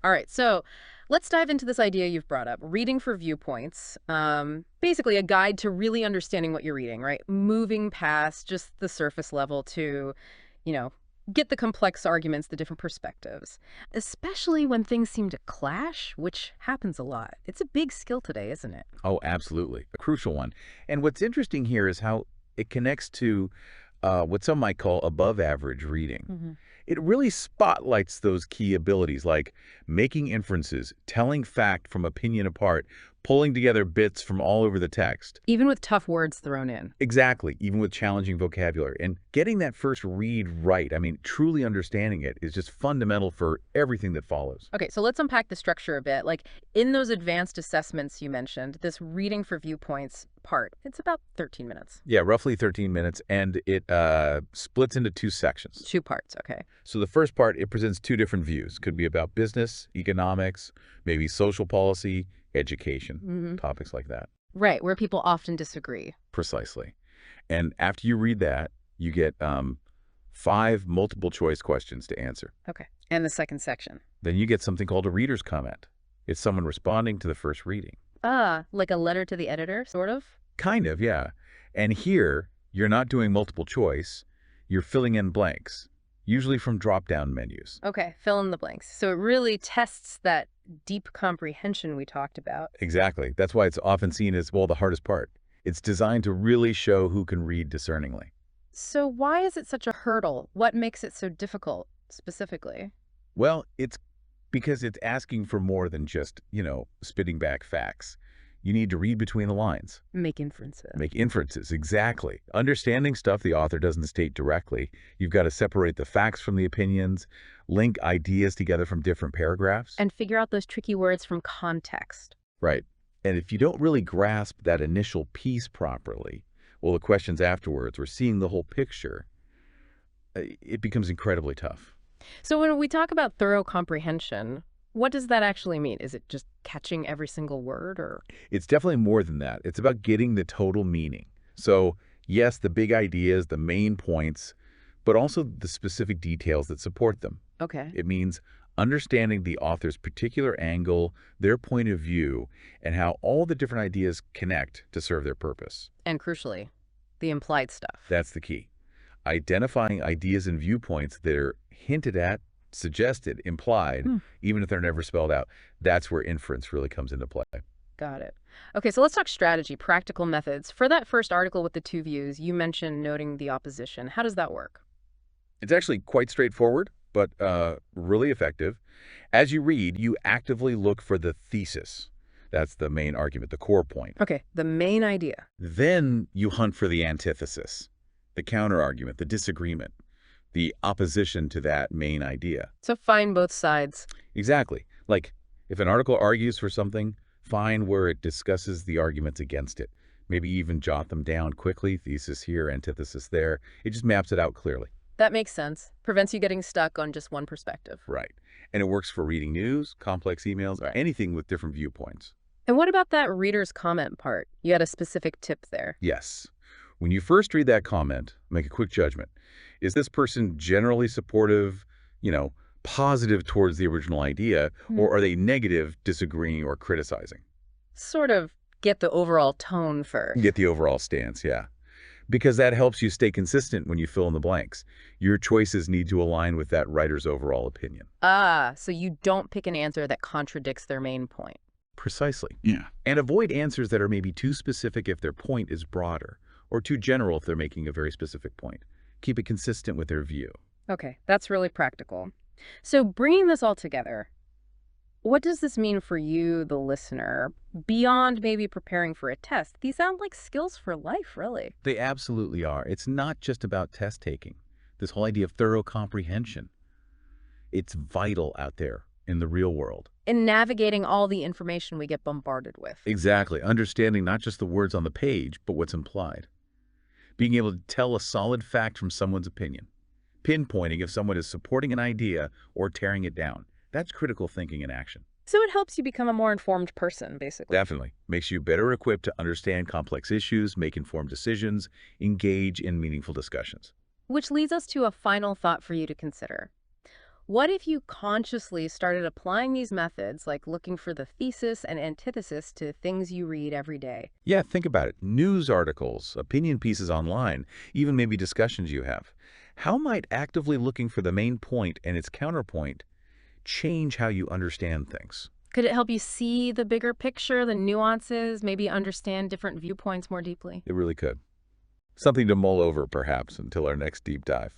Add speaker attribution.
Speaker 1: All right, so let's dive into this idea you've brought up, reading for viewpoints. Basically a guide to really understanding what you're reading, right? Moving past just the surface level to, you know, get the complex arguments, the different perspectives, especially when things seem to clash, which happens a lot. It's a big skill today, isn't it?
Speaker 2: Oh, absolutely. A crucial one. And what's interesting here is how it connects to what some might call above average reading. It really spotlights those key abilities like making inferences, telling fact from opinion apart, pulling together bits from all over the text.
Speaker 1: Even with tough words thrown in.
Speaker 2: Exactly, even with challenging vocabulary. And getting that first read right, I mean, truly understanding it is just fundamental for everything that follows.
Speaker 1: Okay, so let's unpack the structure a bit. Like in those advanced assessments you mentioned, this reading for viewpoints part, it's about 13 minutes.
Speaker 2: Yeah, roughly 13 minutes, and it splits into two sections.
Speaker 1: Two parts, okay.
Speaker 2: So the first part, it presents two different views. Could be about business, economics, maybe social policy, education, topics like that.
Speaker 1: Right, where people often disagree.
Speaker 2: Precisely. And after you read that, you get 5 multiple choice questions to answer.
Speaker 1: Okay. And the second section.
Speaker 2: Then you get something called a reader's comment. It's someone responding to the first reading.
Speaker 1: Ah, like a letter to the editor, sort of?
Speaker 2: Kind of, yeah. And here, you're not doing multiple choice. You're filling in blanks, usually from drop-down menus.
Speaker 1: Okay, fill in the blanks. So it really tests that deep comprehension we talked about.
Speaker 2: Exactly. That's why it's often seen as, well, the hardest part. It's designed to really show who can read discerningly.
Speaker 1: So why is it such a hurdle? What makes it so difficult, specifically?
Speaker 2: Well, it's because it's asking for more than just, spitting back facts. You need to read between the lines.
Speaker 1: Make inferences.
Speaker 2: Make inferences, exactly. Understanding stuff the author doesn't state directly. You've got to separate the facts from the opinions, link ideas together from different paragraphs.
Speaker 1: And figure out those tricky words from context.
Speaker 2: Right. And if you don't really grasp that initial piece properly, well, the questions afterwards, or seeing the whole picture, it becomes incredibly tough.
Speaker 1: So when we talk about thorough comprehension, what does that actually mean? Is it just catching every single word, or?
Speaker 2: It's definitely more than that. It's about getting the total meaning. So, yes, the big ideas, the main points, but also the specific details that support them.
Speaker 1: Okay.
Speaker 2: It means understanding the author's particular angle, their point of view, and how all the different ideas connect to serve their purpose.
Speaker 1: And crucially, the implied stuff.
Speaker 2: That's the key. Identifying ideas and viewpoints that are hinted at, suggested, implied, even if they're never spelled out. That's where inference really comes into play.
Speaker 1: Got it. Okay, so let's talk strategy, practical methods. For that first article with the two views, you mentioned noting the opposition. How does that work?
Speaker 2: It's actually quite straightforward, but really effective. As you read, you actively look for the thesis. That's the main argument, the core point.
Speaker 1: Okay, the main idea.
Speaker 2: Then you hunt for the antithesis, the counter-argument, the disagreement, the opposition to that main idea.
Speaker 1: So find both sides.
Speaker 2: Exactly. Like, if an article argues for something, find where it discusses the arguments against it. Maybe even jot them down quickly, thesis here, antithesis there. It just maps it out clearly.
Speaker 1: That makes sense. Prevents you getting stuck on just one perspective.
Speaker 2: Right. And it works for reading news, complex emails, or anything with different viewpoints.
Speaker 1: And what about that reader's comment part? You had a specific tip there.
Speaker 2: Yes. When you first read that comment, make a quick judgment. Is this person generally supportive, positive towards the original idea, or are they negative, disagreeing, or criticizing?
Speaker 1: Sort of get the overall tone first.
Speaker 2: Get the overall stance, yeah. Because that helps you stay consistent when you fill in the blanks. Your choices need to align with that writer's overall opinion.
Speaker 1: Ah, so you don't pick an answer that contradicts their main point.
Speaker 2: Precisely. Yeah. And avoid answers that are maybe too specific if their point is broader, or too general if they're making a very specific point. Keep it consistent with their view.
Speaker 1: Okay, that's really practical. So bringing this all together, what does this mean for you, the listener, beyond maybe preparing for a test? These sound like skills for life, really.
Speaker 2: They absolutely are. It's not just about test taking. This whole idea of thorough comprehension, it's vital out there in the real world.
Speaker 1: In navigating all the information we get bombarded with.
Speaker 2: Exactly. Understanding not just the words on the page, but what's implied. Being able to tell a solid fact from someone's opinion. Pinpointing if someone is supporting an idea or tearing it down. That's critical thinking in action.
Speaker 1: So it helps you become a more informed person, basically.
Speaker 2: Definitely. Makes you better equipped to understand complex issues, make informed decisions, engage in meaningful discussions.
Speaker 1: Which leads us to a final thought for you to consider. What if you consciously started applying these methods, like looking for the thesis and antithesis to things you read every day?
Speaker 2: Yeah, think about it. News articles, opinion pieces online, even maybe discussions you have. How might actively looking for the main point and its counterpoint change how you understand things?
Speaker 1: Could it help you see the bigger picture, the nuances, maybe understand different viewpoints more deeply?
Speaker 2: It really could. Something to mull over, perhaps, until our next deep dive.